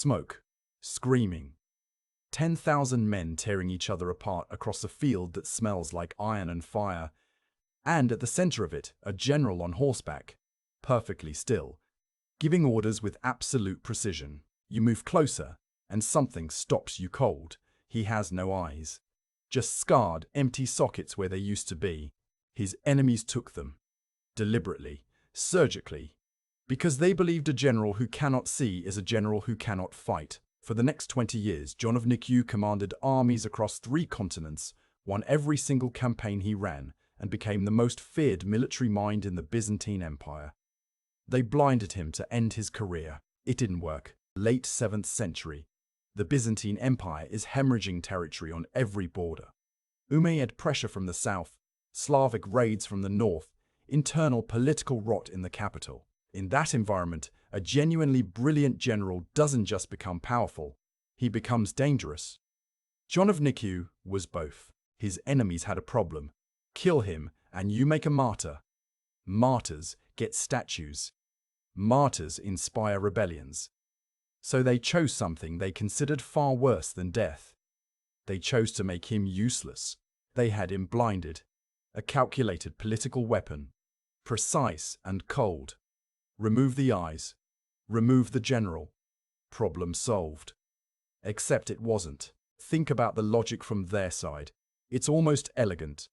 smoke, screaming. 10,000 men tearing each other apart across a field that smells like iron and fire. And at the center of it, a general on horseback, perfectly still, giving orders with absolute precision. You move closer, and something stops you cold. He has no eyes. Just scarred, empty sockets where they used to be. His enemies took them. Deliberately, surgically. Because they believed a general who cannot see is a general who cannot fight. For the next 20 years, John of Nikiu commanded armies across 3 continents, won every single campaign he ran, and became the most feared military mind in the Byzantine Empire. They blinded him to end his career. It didn't work. Late 7th century. The Byzantine Empire is hemorrhaging territory on every border. Umayyad pressure from the south, Slavic raids from the north, internal political rot in the capital. In that environment, a genuinely brilliant general doesn't just become powerful, he becomes dangerous. John of Nikiu was both. His enemies had a problem. Kill him, and you make a martyr. Martyrs get statues. Martyrs inspire rebellions. So they chose something they considered far worse than death. They chose to make him useless. They had him blinded. A calculated political weapon. Precise and cold. Remove the eyes. Remove the general. Problem solved. Except it wasn't. Think about the logic from their side. It's almost elegant.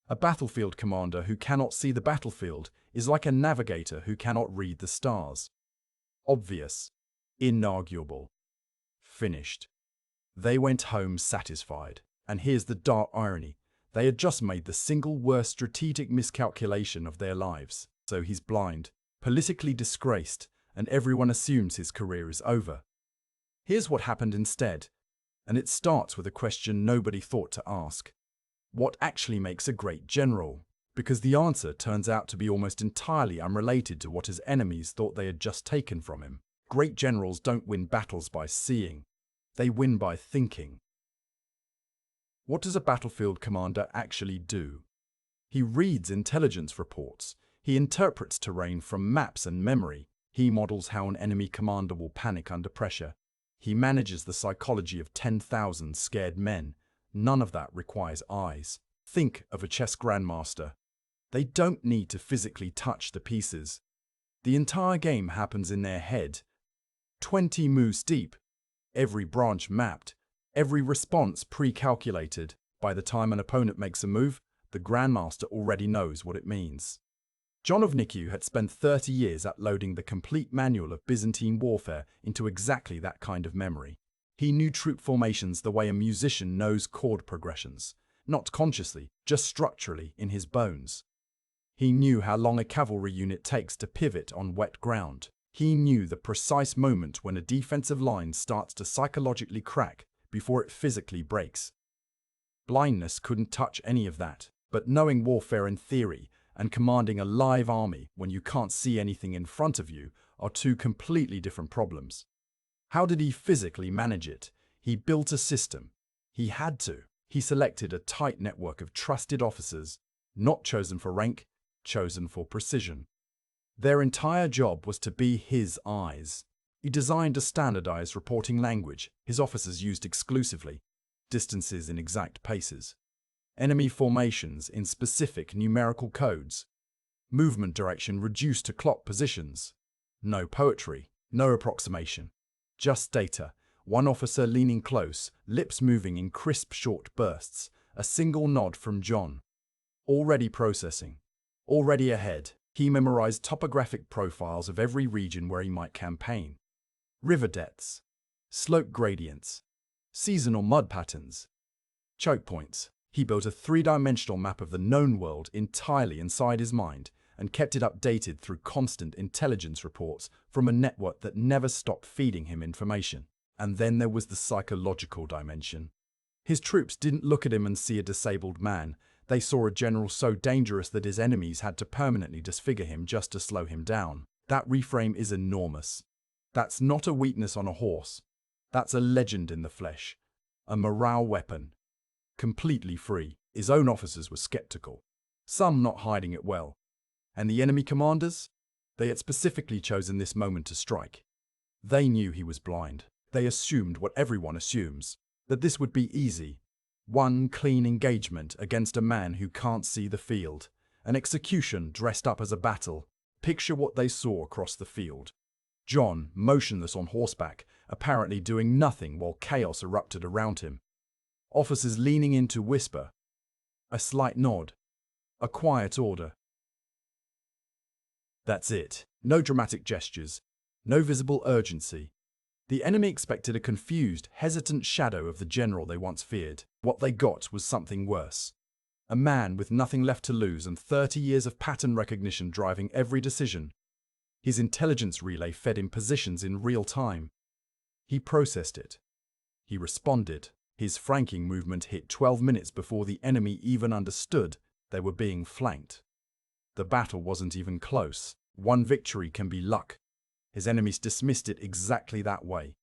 A battlefield commander who cannot see the battlefield is like a navigator who cannot read the stars. Obvious. Inarguable. Finished. They went home satisfied. And here's the dark irony. They had just made the single worst strategic miscalculation of their lives. So he's blind, politically disgraced, and everyone assumes his career is over. Here's what happened instead. And it starts with a question nobody thought to ask. What actually makes a great general? Because the answer turns out to be almost entirely unrelated to what his enemies thought they had just taken from him. Great generals don't win battles by seeing. They win by thinking. What does a battlefield commander actually do? He reads intelligence reports. He interprets terrain from maps and memory. He models how an enemy commander will panic under pressure. He manages the psychology of 10,000 scared men. None of that requires eyes. Think of a chess grandmaster. They don't need to physically touch the pieces. The entire game happens in their head. 20 moves deep. Every branch mapped. Every response pre-calculated. By the time an opponent makes a move, the grandmaster already knows what it means. John of Nikiu had spent 30 years uploading the complete manual of Byzantine warfare into exactly that kind of memory. He knew troop formations the way a musician knows chord progressions, not consciously, just structurally in his bones. He knew how long a cavalry unit takes to pivot on wet ground. He knew the precise moment when a defensive line starts to psychologically crack before it physically breaks. Blindness couldn't touch any of that, but knowing warfare in theory and commanding a live army when you can't see anything in front of you are 2 completely different problems. How did he physically manage it? He built a system. He had to. He selected a tight network of trusted officers, not chosen for rank, chosen for precision. Their entire job was to be his eyes. He designed a standardized reporting language his officers used exclusively, distances in exact paces, enemy formations in specific numerical codes, movement direction reduced to clock positions. No poetry, no approximation, just data. One officer leaning close, lips moving in crisp short bursts, a single nod from John. Already processing. Already ahead. He memorized topographic profiles of every region where he might campaign. River depths, slope gradients, seasonal mud patterns, choke points. He built a 3-dimensional map of the known world entirely inside his mind and kept it updated through constant intelligence reports from a network that never stopped feeding him information. And then there was the psychological dimension. His troops didn't look at him and see a disabled man. They saw a general so dangerous that his enemies had to permanently disfigure him just to slow him down. That reframe is enormous. That's not a weakness on a horse. That's a legend in the flesh. A morale weapon. Completely free. His own officers were skeptical, some not hiding it well. And the enemy commanders? They had specifically chosen this moment to strike. They knew he was blind. They assumed what everyone assumes, that this would be easy. One clean engagement against a man who can't see the field. An execution dressed up as a battle. Picture what they saw across the field. John, motionless on horseback, apparently doing nothing while chaos erupted around him. Officers leaning in to whisper. A slight nod. A quiet order. That's it. No dramatic gestures. No visible urgency. The enemy expected a confused, hesitant shadow of the general they once feared. What they got was something worse. A man with nothing left to lose and 30 years of pattern recognition driving every decision. His intelligence relay fed him positions in real time. He processed it. He responded. His flanking movement hit 12 minutes before the enemy even understood they were being flanked. The battle wasn't even close. One victory can be luck. His enemies dismissed it exactly that way.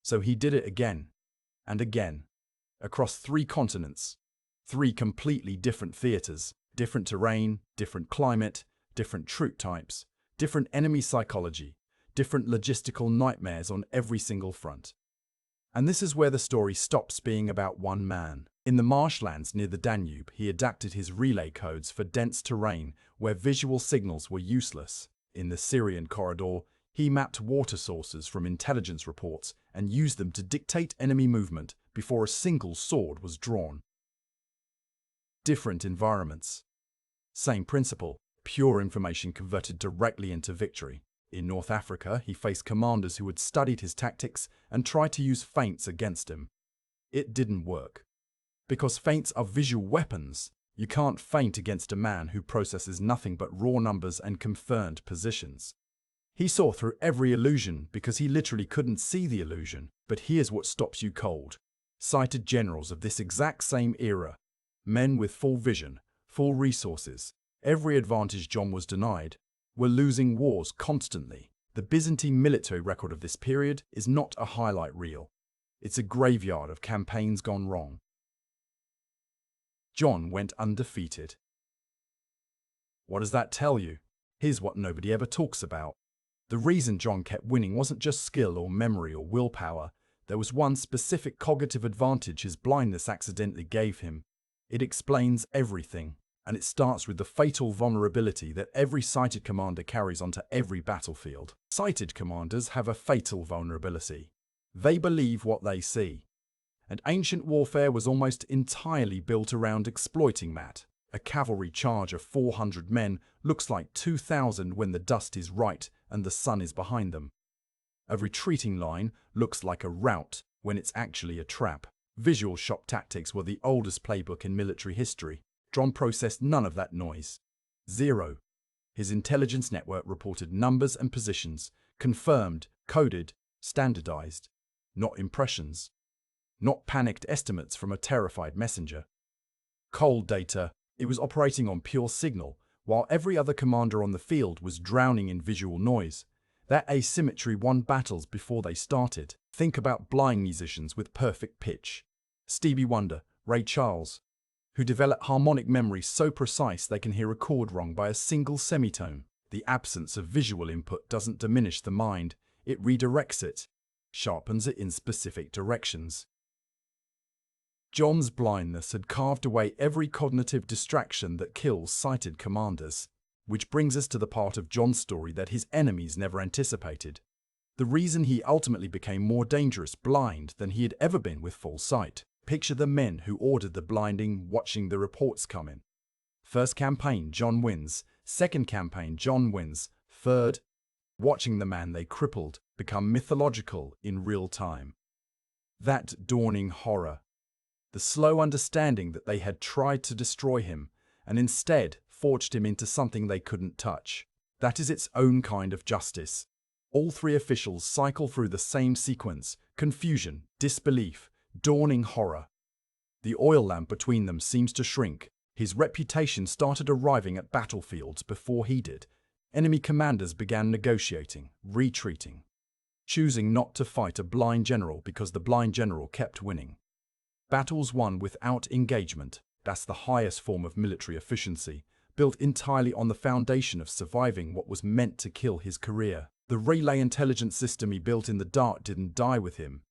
So he did it again and again, across 3 continents, 3 completely different theaters, different terrain, different climate, different troop types, different enemy psychology, different logistical nightmares on every single front. And this is where the story stops being about one man. In the marshlands near the Danube, he adapted his relay codes for dense terrain where visual signals were useless. In the Syrian corridor, he mapped water sources from intelligence reports and used them to dictate enemy movement before a single sword was drawn. Different environments. Same principle, pure information converted directly into victory. In North Africa, he faced commanders who had studied his tactics and tried to use feints against him. It didn't work. Because feints are visual weapons, you can't feint against a man who processes nothing but raw numbers and confirmed positions. He saw through every illusion because he literally couldn't see the illusion. But here's what stops you cold. Cited generals of this exact same era. Men with full vision, full resources, every advantage John was denied, were losing wars constantly. The Byzantine military record of this period is not a highlight reel. It's a graveyard of campaigns gone wrong. John went undefeated. What does that tell you? Here's what nobody ever talks about. The reason John kept winning wasn't just skill or memory or willpower. There was one specific cognitive advantage his blindness accidentally gave him. It explains everything, and it starts with the fatal vulnerability that every sighted commander carries onto every battlefield. Sighted commanders have a fatal vulnerability. They believe what they see. And ancient warfare was almost entirely built around exploiting that. A cavalry charge of 400 men looks like 2,000 when the dust is right and the sun is behind them. A retreating line looks like a rout when it's actually a trap. Visual shock tactics were the oldest playbook in military history. John processed none of that noise. Zero. His intelligence network reported numbers and positions, confirmed, coded, standardized. Not impressions. Not panicked estimates from a terrified messenger. Cold data. It was operating on pure signal, while every other commander on the field was drowning in visual noise. That asymmetry won battles before they started. Think about blind musicians with perfect pitch. Stevie Wonder, Ray Charles, who develop harmonic memory so precise they can hear a chord wrong by a single semitone. The absence of visual input doesn't diminish the mind, it redirects it, sharpens it in specific directions. John's blindness had carved away every cognitive distraction that kills sighted commanders. Which brings us to the part of John's story that his enemies never anticipated. The reason he ultimately became more dangerous blind than he had ever been with full sight. Picture the men who ordered the blinding, watching the reports come in. First campaign, John wins. Second campaign, John wins. Third, watching the man they crippled become mythological in real time. That dawning horror. The slow understanding that they had tried to destroy him, and instead forged him into something they couldn't touch. That is its own kind of justice. All 3 officials cycle through the same sequence: confusion, disbelief, dawning horror. The oil lamp between them seems to shrink. His reputation started arriving at battlefields before he did. Enemy commanders began negotiating, retreating, choosing not to fight a blind general because the blind general kept winning. Battles won without engagement. That's the highest form of military efficiency, built entirely on the foundation of surviving what was meant to kill his career. The relay intelligence system he built in the dark didn't die with him.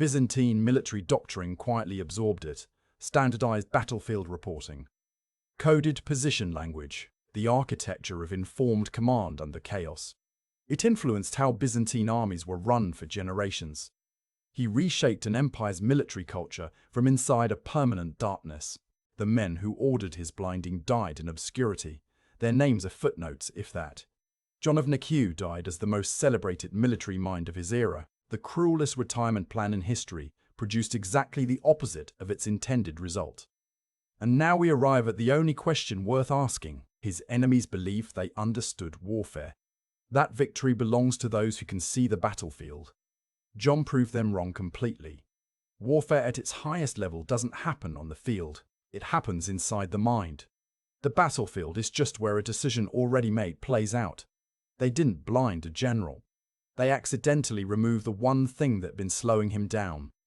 Byzantine military doctrine quietly absorbed it, standardized battlefield reporting, coded position language, the architecture of informed command under chaos. It influenced how Byzantine armies were run for generations. He reshaped an empire's military culture from inside a permanent darkness. The men who ordered his blinding died in obscurity. Their names are footnotes, if that. John of Nikiu died as the most celebrated military mind of his era. The cruelest retirement plan in history produced exactly the opposite of its intended result. And now we arrive at the only question worth asking. His enemies believed they understood warfare. That victory belongs to those who can see the battlefield. John proved them wrong completely. Warfare at its highest level doesn't happen on the field. It happens inside the mind. The battlefield is just where a decision already made plays out. They didn't blind a general. They accidentally removed the one thing that had been slowing him down.